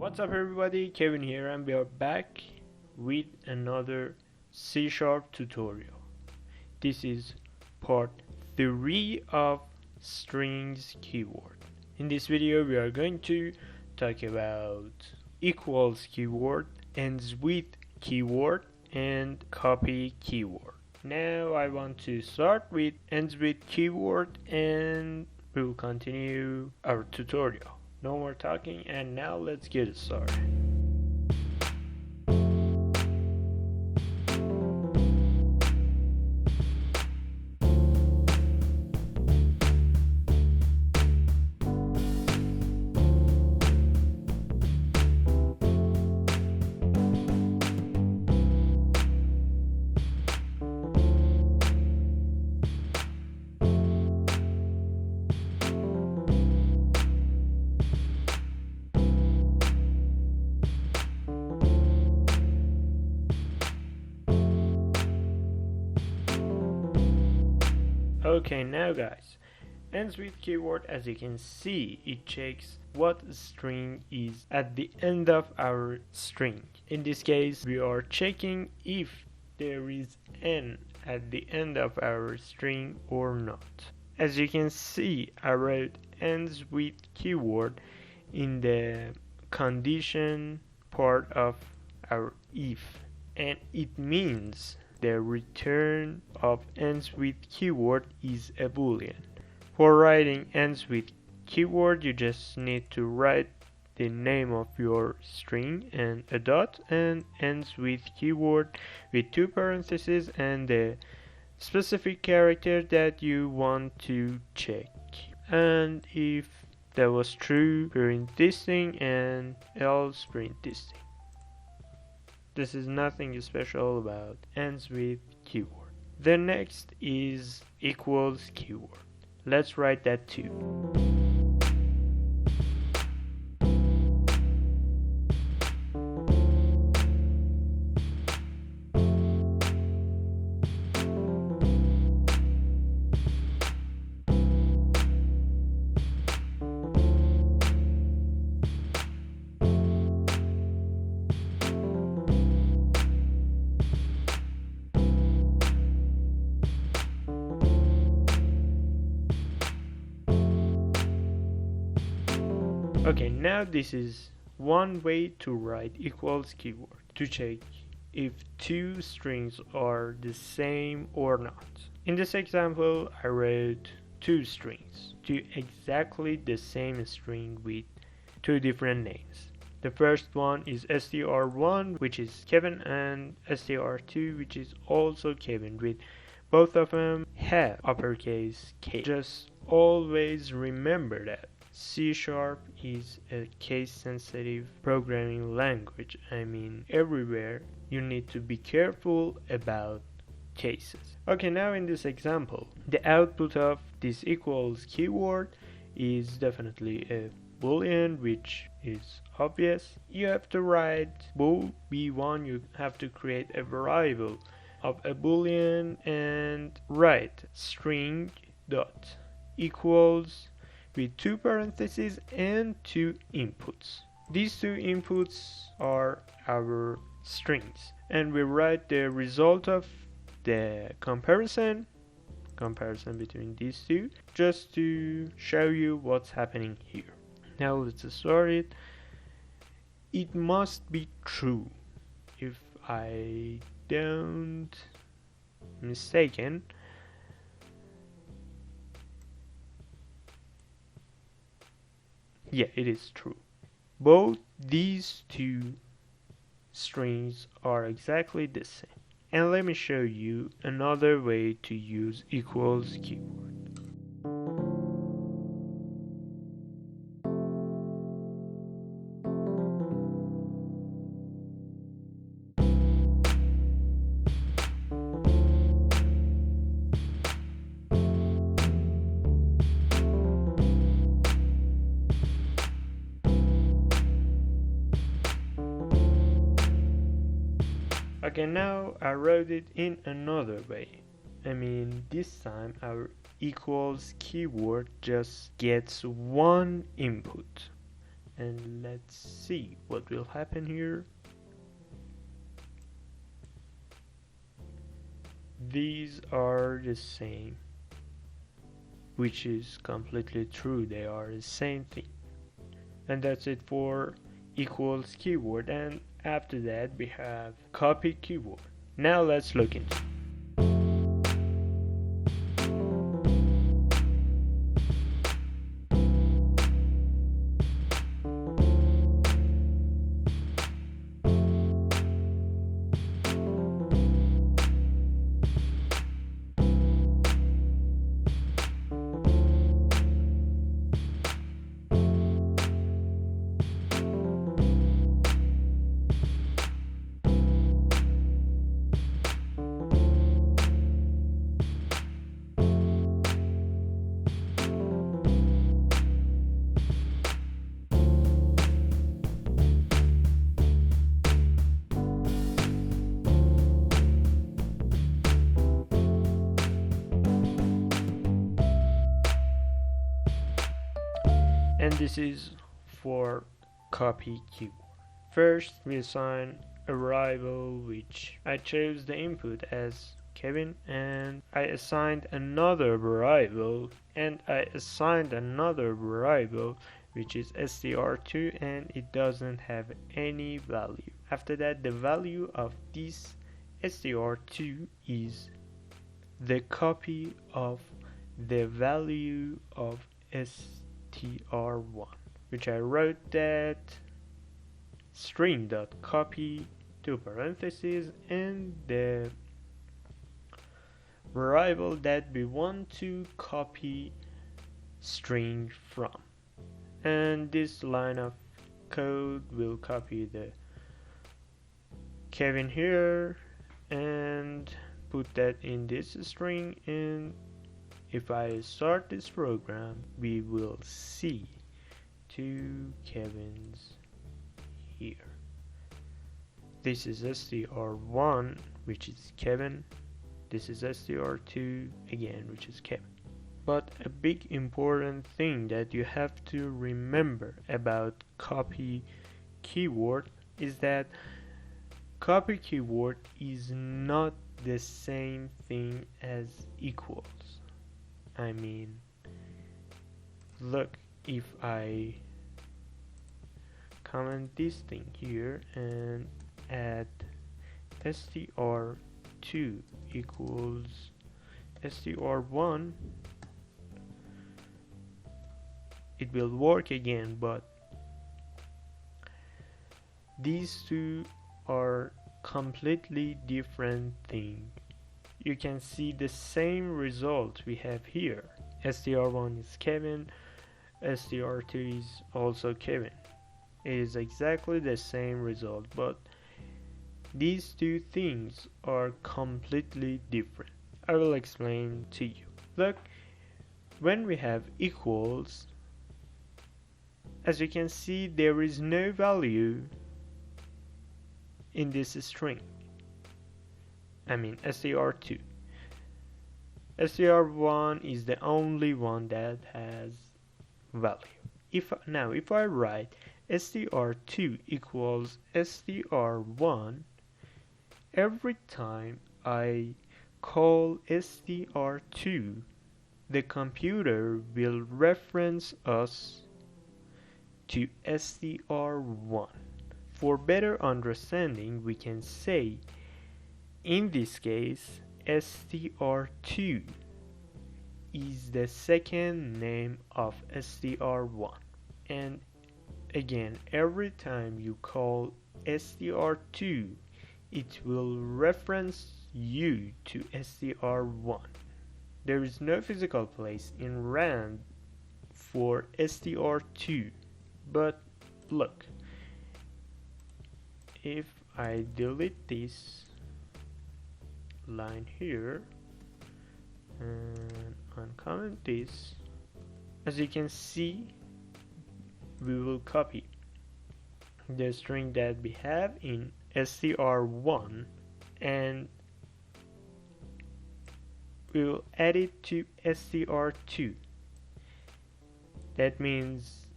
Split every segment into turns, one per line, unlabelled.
What's up everybody, Kevin here, and we are back with another C# tutorial. This is part 3 of strings keyword. In this video we are going to talk about equals keyword, ends with keyword, and copy keyword. Now I want to start with ends with keyword and we will continue our tutorial. No more talking, and now let's get started. Okay, now guys, ends with keyword, as you can see, it checks what string is at the end of our string. In this case, we are checking if there is n at the end of our string or not. As you can see, I wrote ends with keyword in the condition part of our if, and it means the return of ends with keyword is a boolean. For writing ends with keyword, you just need to write the name of your string and a dot, and ends with keyword with 2 parentheses and the specific character that you want to check. And if that was true, print this thing, and else print this thing. This is nothing special about ends with keyword. The next is equals keyword. Let's write that too. Okay, now this is one way to write equals keyword, to check if 2 strings are the same or not. In this example, I wrote 2 strings, 2 exactly the same string with 2 different names. The first one is str1, which is Kevin, and str2, which is also Kevin, with both of them have uppercase K. Just always remember that C# is a case-sensitive programming language. I mean, everywhere you need to be careful about cases. Okay, now in this example, the output of this equals keyword is definitely a boolean, which is obvious. You have to write bool b1, you have to create a variable of a boolean and write string dot equals with 2 parentheses and 2 inputs. These 2 inputs are our strings, and we write the result of the comparison between these 2, just to show you what's happening here. Now let's start it. It must be true, if I don't mistaken. Yeah, it is true. Both these 2 strings are exactly the same. And let me show you another way to use equals keyword. Okay, now I wrote it in another way. I mean, this time our equals keyword just gets one input. and let's see what will happen here. These are the same, which is completely true. They are the same thing. And that's it for equals keyword, and after that we have copy keyword. Now let's look into it. And this is for copy keyword. First we assign a variable which I chose the input as Kevin, and I assigned another variable which is str2, and it doesn't have any value. After that, the value of this str2 is the copy of the value of str1, which I wrote that string.copy to parentheses and the variable that we want to copy string from. And this line of code will copy the Kevin here and put that in this string, and if I start this program we will see two Kevins here. This is str1, which is Kevin. This is str2 again, which is Kevin. But a big important thing that you have to remember about copy keyword is that copy keyword is not the same thing as equals. I mean, look, if I comment this thing here and add str2 equals str1, it will work again, but these two are completely different things. You can see the same result we have here. str1 is Kevin, str2 is also Kevin. It is exactly the same result, but these two things are completely different. I will explain to you. Look, when we have equals, as you can see, there is no value in this string. I mean str2. str1 is the only one that has value. If I write str2 equals str1, every time I call str2, the computer will reference us to str1. For better understanding, we can say, in this case, str2 is the second name of str1. And again, every time you call str2, it will reference you to str1. There is no physical place in RAM for str2. But look, if I delete this line here and uncomment this, as you can see, we will copy the string that we have in str1 and we will add it to str2. That means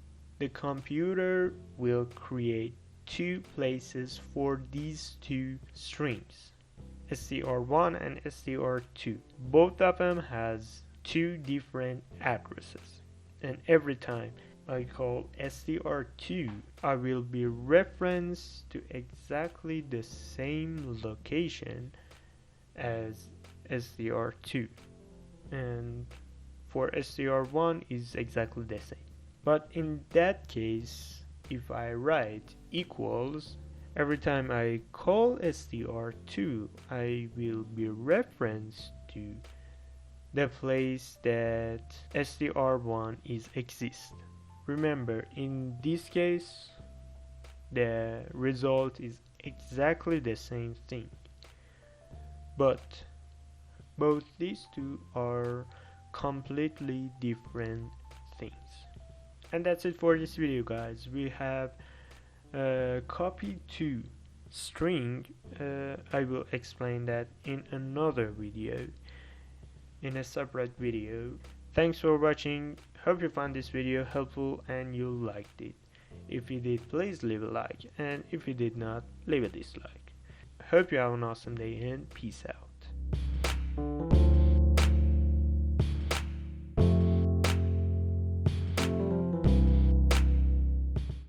the computer will create two places for these two strings, str1 and str2. Both of them has two different addresses, and every time I call str2, I will be referenced to exactly the same location as str2, and for str1 is exactly the same. But in that case, if I write equals, every time I call str2, I will be referenced to the place that str1 is exist. Remember, in this case, the result is exactly the same thing, but both these two are completely different things. And that's it for this video, guys. We have copy to string. I will explain that in another video, in a separate video. Thanks for watching. Hope you found this video helpful and you liked it. If you did, please leave a like, and if you did not, leave a dislike. Hope you have an awesome day and peace out.